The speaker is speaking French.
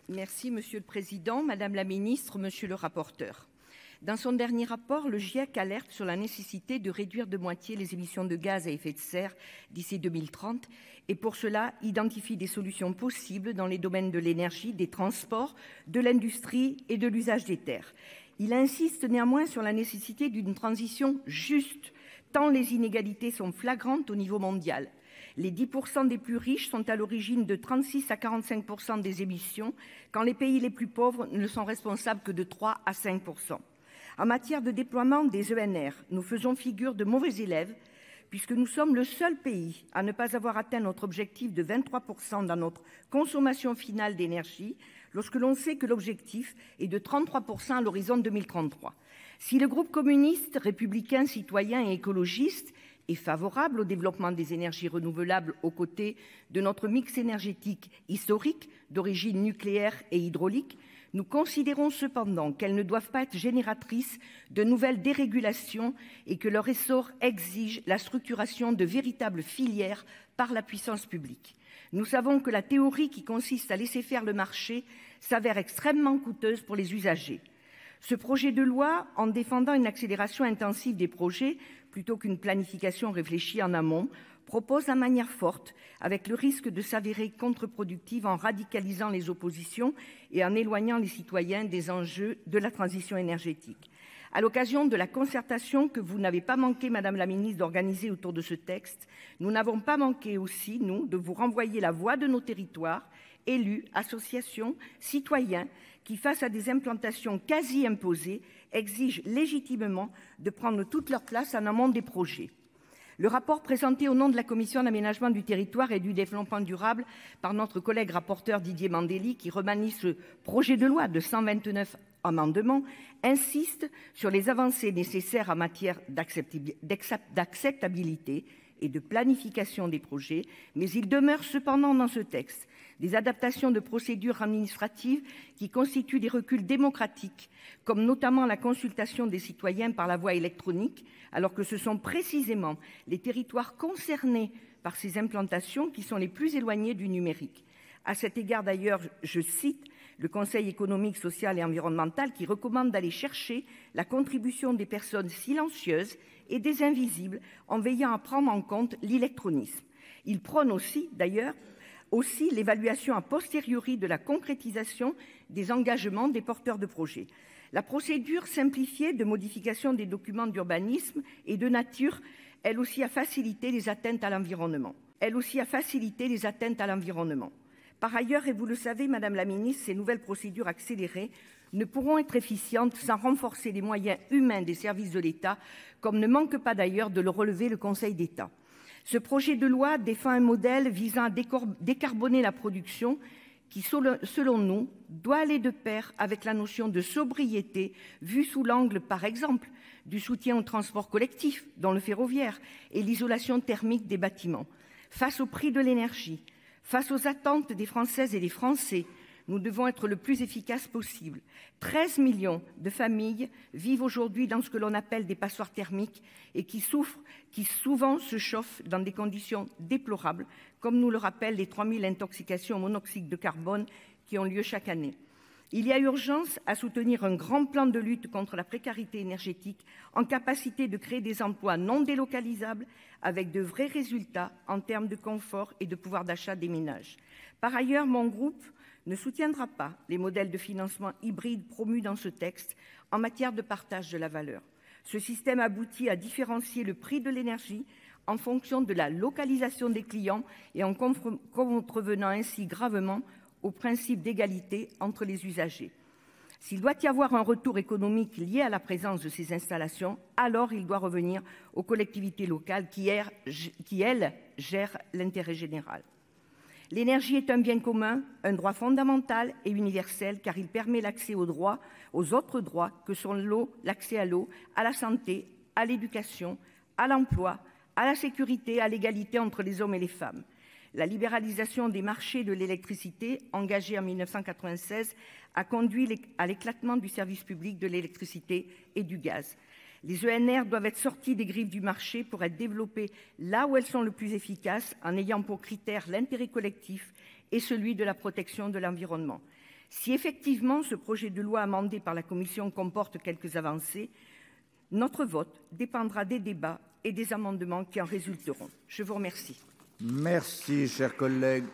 Merci Monsieur le Président, Madame la Ministre, Monsieur le rapporteur. Dans son dernier rapport, le GIEC alerte sur la nécessité de réduire de moitié les émissions de gaz à effet de serre d'ici 2030 et pour cela identifie des solutions possibles dans les domaines de l'énergie, des transports, de l'industrie et de l'usage des terres. Il insiste néanmoins sur la nécessité d'une transition juste, tant les inégalités sont flagrantes au niveau mondial. Les 10% des plus riches sont à l'origine de 36 à 45% des émissions, quand les pays les plus pauvres ne sont responsables que de 3 à 5%. En matière de déploiement des ENR, nous faisons figure de mauvais élèves, puisque nous sommes le seul pays à ne pas avoir atteint notre objectif de 23% dans notre consommation finale d'énergie, lorsque l'on sait que l'objectif est de 33% à l'horizon 2033. Si le groupe communiste, républicain, citoyen et écologiste est favorable au développement des énergies renouvelables aux côtés de notre mix énergétique historique d'origine nucléaire et hydraulique, nous considérons cependant qu'elles ne doivent pas être génératrices de nouvelles dérégulations et que leur essor exige la structuration de véritables filières par la puissance publique. Nous savons que la théorie qui consiste à laisser faire le marché s'avère extrêmement coûteuse pour les usagers. Ce projet de loi, en défendant une accélération intensive des projets plutôt qu'une planification réfléchie en amont, propose la manière forte, avec le risque de s'avérer contre-productive en radicalisant les oppositions et en éloignant les citoyens des enjeux de la transition énergétique. À l'occasion de la concertation que vous n'avez pas manqué, Madame la Ministre, d'organiser autour de ce texte, nous n'avons pas manqué aussi, nous, de vous renvoyer la voix de nos territoires, élus, associations, citoyens, qui, face à des implantations quasi imposées, exigent légitimement de prendre toute leur place en amont des projets. Le rapport présenté au nom de la Commission d'aménagement du territoire et du développement durable par notre collègue rapporteur Didier Mandelli, qui remanie ce projet de loi de 129 amendements, insiste sur les avancées nécessaires en matière d'acceptabilité et de planification des projets, mais il demeure cependant dans ce texte des adaptations de procédures administratives qui constituent des reculs démocratiques, comme notamment la consultation des citoyens par la voie électronique, alors que ce sont précisément les territoires concernés par ces implantations qui sont les plus éloignés du numérique. À cet égard d'ailleurs, je cite le Conseil économique, social et environnemental qui recommande d'aller chercher la contribution des personnes silencieuses et des invisibles en veillant à prendre en compte l'électronisme. Il prône aussi l'évaluation a posteriori de la concrétisation des engagements des porteurs de projets. La procédure simplifiée de modification des documents d'urbanisme est de nature, elle aussi, à faciliter les atteintes à l'environnement. Par ailleurs, et vous le savez, Madame la Ministre, ces nouvelles procédures accélérées ne pourront être efficientes sans renforcer les moyens humains des services de l'État, comme ne manque pas d'ailleurs de le relever le Conseil d'État. Ce projet de loi défend un modèle visant à décarboner la production qui, selon nous, doit aller de pair avec la notion de sobriété vue sous l'angle, par exemple, du soutien au transport collectif, dont le ferroviaire, et l'isolation thermique des bâtiments. Face au prix de l'énergie, face aux attentes des Françaises et des Français, nous devons être le plus efficace possible. 13 millions de familles vivent aujourd'hui dans ce que l'on appelle des passoires thermiques et qui souvent se chauffent dans des conditions déplorables, comme nous le rappellent les 3000 intoxications au monoxyde de carbone qui ont lieu chaque année. Il y a urgence à soutenir un grand plan de lutte contre la précarité énergétique en capacité de créer des emplois non délocalisables avec de vrais résultats en termes de confort et de pouvoir d'achat des ménages. Par ailleurs, mon groupe ne soutiendra pas les modèles de financement hybride promus dans ce texte en matière de partage de la valeur. Ce système aboutit à différencier le prix de l'énergie en fonction de la localisation des clients et en contrevenant ainsi gravement au principe d'égalité entre les usagers. S'il doit y avoir un retour économique lié à la présence de ces installations, alors il doit revenir aux collectivités locales qui elles, gèrent l'intérêt général. L'énergie est un bien commun, un droit fondamental et universel car il permet l'accès aux autres droits que sont l'eau, l'accès à l'eau, à la santé, à l'éducation, à l'emploi, à la sécurité, à l'égalité entre les hommes et les femmes. La libéralisation des marchés de l'électricité, engagée en 1996, a conduit à l'éclatement du service public de l'électricité et du gaz. Les ENR doivent être sortis des griffes du marché pour être développés là où elles sont le plus efficaces, en ayant pour critère l'intérêt collectif et celui de la protection de l'environnement. Si effectivement ce projet de loi amendé par la Commission comporte quelques avancées, notre vote dépendra des débats et des amendements qui en résulteront. Je vous remercie. Merci, cher collègue.